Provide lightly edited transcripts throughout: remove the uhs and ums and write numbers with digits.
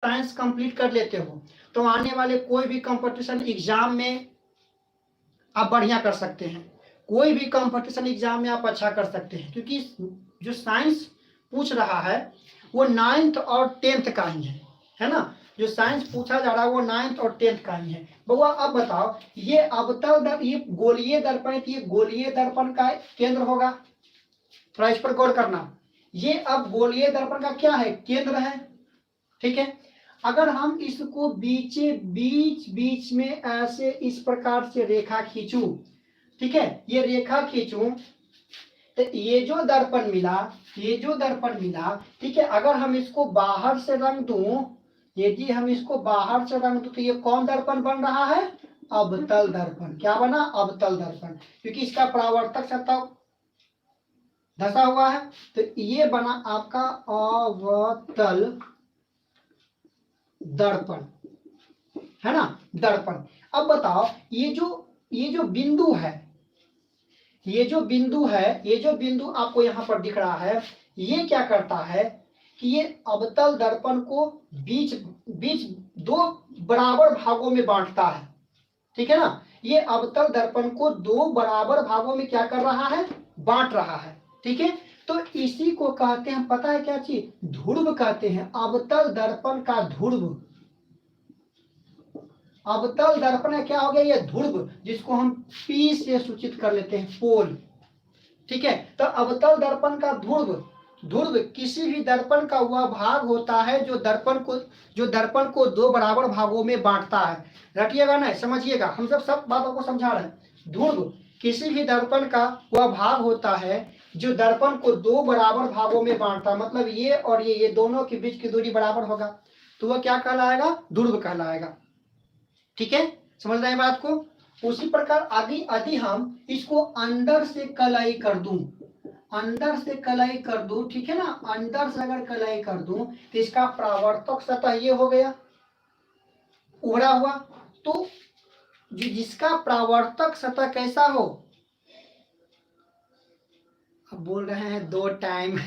Science complete कर लेते हो तो आने वाले कोई भी कंपटीशन एग्जाम में आप बढ़िया कर सकते हैं, कोई भी कंपटीशन एग्जाम में आप अच्छा कर सकते हैं, क्योंकि जो साइंस पूछ रहा है वो 9th और 10th का ही है ना। जो साइंस पूछा जा रहा है वो 9th और 10th का ही है। बउआ अब बताओ, ये अवतल ये गोलीय दर्पण है, ये गोलीय दर्पण का केंद्र होगा, थोड़ा इस पर गौर करना। ये अब गोलीय दर्पण का क्या है, केंद्र है, ठीक है। अगर हम इसको बीच में ऐसे इस प्रकार से रेखा खींचूं, ठीक है, ये रेखा खींचूं तो ये जो दर्पण मिला, ठीक है, अगर हम इसको बाहर से रंग दूं, यदि हम इसको बाहर से रंग दूं तो ये कौन दर्पण बन रहा है, अवतल दर्पण। क्या बना, अवतल दर्पण, क्योंकि इसका परावर्तक सतह धसा हुआ है, तो ये बना आपका अवतल दर्पण, है ना, दर्पण। अब बताओ ये जो बिंदु है, ये जो बिंदु आपको यहाँ पर दिख रहा है, ये क्या करता है कि ये अवतल दर्पण को बीच दो बराबर भागों में बांटता है, ठीक है ना। ये अवतल दर्पण को दो बराबर भागों में क्या कर रहा है, बांट रहा है, ठीक है। तो इसी को कहते हैं, पता है क्या चीज, ध्रुव कहते हैं, अवतल दर्पण का ध्रुव। अवतल दर्पण क्या हो गया, ये ध्रुव, जिसको हम P से सूचित कर लेते हैं, पोल, ठीक है। तो अवतल दर्पण का ध्रुव किसी भी दर्पण का वह भाग होता है जो दर्पण को दो बराबर भागों में बांटता है। रटिएगा ना, समझिएगा, हम सब बातों को समझा रहे हैं। ध्रुव किसी भी दर्पण का वह भाग होता है जो दर्पण को दो बराबर भागों में बांटता है, मतलब ये और ये दोनों के बीच की दूरी बराबर होगा, तो वह क्या कहलाएगा, ध्रुव कहलाएगा, ठीक है। समझ रहे हैं बात को। उसी प्रकार यदि हम इसको अंदर से कलाई कर दूं, ठीक है ना, अंदर से अगर कलाई कर दूं तो इसका परावर्तक सतह ये हो गया, उभरा हुआ। तो जिसका परावर्तक सतह कैसा हो, अब बोल रहे हैं 2 टाइम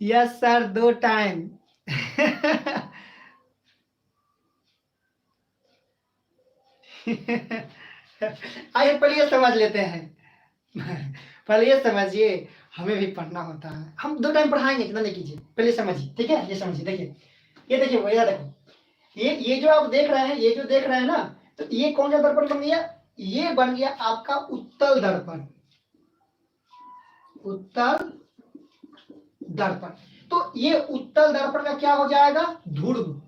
यस सर, 2 टाइम आइए पहले ये समझ लेते हैं पहले ये समझिए, हमें भी पढ़ना होता है, हम 2 टाइम पढ़ाएंगे, इतना नहीं कीजिए, पहले समझिए, ठीक है। ये समझिए, देखिए, ये देखिए भैया, देखो ये जो आप देख रहे हैं, ये जो देख रहे हैं ना, तो ये कौन सा दर्पण बन गया, ये बन गया आपका उत्तल दर्पण, उत्तल दर्पण। तो ये उत्तल दर्पण का क्या हो जाएगा, ध्रुव,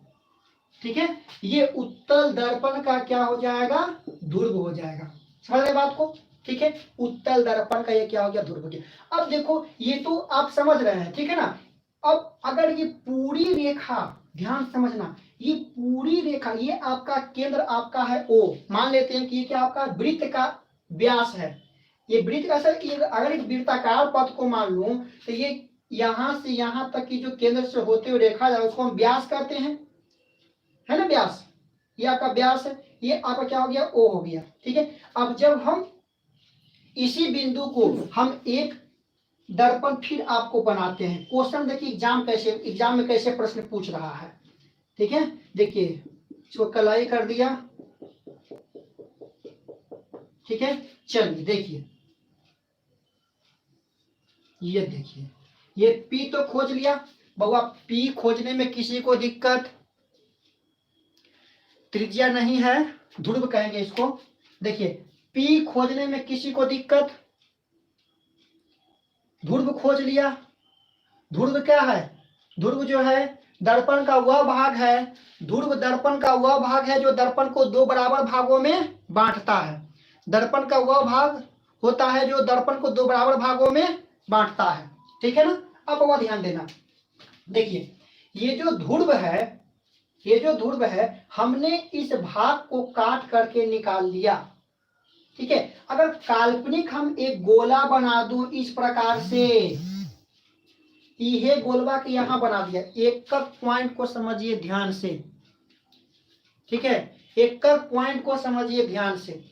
ठीक है। ये उत्तल दर्पण का क्या हो जाएगा, ध्रुव हो जाएगा। समझ रहे बात को, ठीक है। उत्तल दर्पण का ये क्या हो गया, ध्रुव हो गया। अब देखो ये तो आप समझ रहे हैं, ठीक है ना। अब अगर ये पूरी रेखा, ध्यान समझना, ये पूरी रेखा, ये आपका केंद्र आपका है O, मान लेते हैं कि ये क्या आपका वृत्त का व्यास है, ये वृत्त का सर, अगर एक वृत्ताकार पथ को मान लूं तो ये यहां से यहां तक की जो केंद्र से होते हुए रेखा जा रहा है उसको हम व्यास कहते हैं, है ना, व्यास, ये आपका व्यास है, ये आपका क्या हो गया, O हो गया, ठीक है। अब जब हम इसी बिंदु को हम एक दर्पण फिर आपको बनाते हैं, क्वेश्चन देखिए एग्जाम में कैसे प्रश्न पूछ रहा है, ठीक है। देखिए इसको कलाई कर दिया, ठीक है। चलिए देखिए, ये देखिए, ये P तो खोज लिया बउआ, P खोजने में किसी को दिक्कत, त्रिज्या नहीं है, ध्रुव कहेंगे इसको। देखिए P खोजने में किसी को दिक्कत, ध्रुव खोज लिया। ध्रुव क्या है, ध्रुव जो है दर्पण का वह भाग है, ध्रुव दर्पण का वह भाग है जो दर्पण को दो बराबर भागों में बांटता है, दर्पण का वह भाग होता है जो दर्पण को दो बराबर भागों में बांटता है, ठीक है ना। अब वह ध्यान देना, देखिए ये जो ध्रुव है, हमने इस भाग को काट करके निकाल लिया, ठीक है। अगर काल्पनिक हम एक गोला बना दूं इस प्रकार से, ये गोलवा के यहां बना दिया, एक पॉइंट को समझिए ध्यान से, ठीक है, एक पॉइंट को समझिए ध्यान से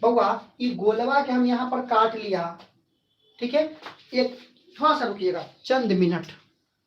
बउआ, ये गोलवा के हम यहां पर काट लिया, ठीक है। एक थोड़ा सा रुकिएगा, चंद मिनट।